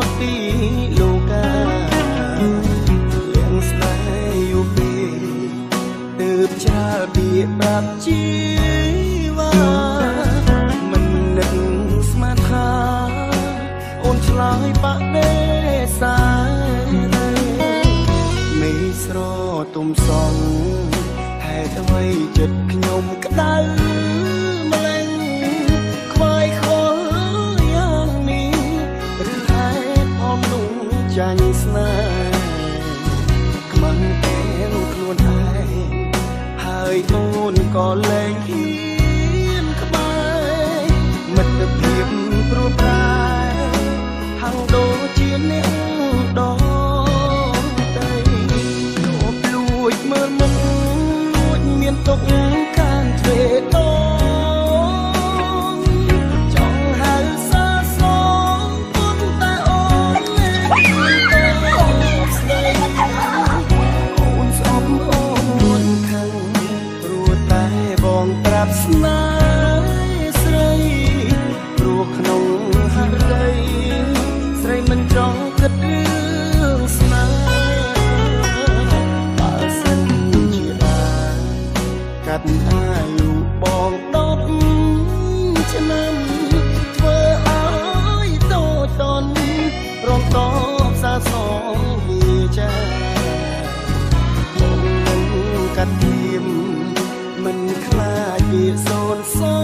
ត់ពីលោកកាលៀងស្នេហ៍យូរពេលទើបចាលពីប្រាប់ជីវ៉ាមិននឹកស្មានថាអូនឆ្លើយបដិសេធមេស្រទុំសងហេតុអ្វីចិត្តខ្ញុំក្តៅម្លេះខ្វាយខលយ៉ាងនេះឬហេតុផលនោះចាញ់ស្នេហ៍ខ្មាំងតែនខ្លួនឯងហើយអូនក៏លែងហ៊ានក្បែរមិត្តភាពព្រោះប្រែហាំងដូចជាអ្នកដតីលោកលួចមើលមុខលួចមានទុកខាងទ្វេដងចង់ហៅសាសងប៉ុន្តែអូនលែងស្ដីអូនស្អប់អូននួនខឹងព្រោះតែបងប្រាប់ស្នេហ៍ស្រីព្រោះក្នុងហឫទ័យស្រីមិនចង់គិតរឿងស្នេហ៍បើសិនជាបានកាត់អាយុបង10ឆ្នាំធ្វើឲ្យតូចតន់រំតបសាសងវាចាបងនឹងកាត់ទៀមមិនខ្លាចវាសូន្យសោ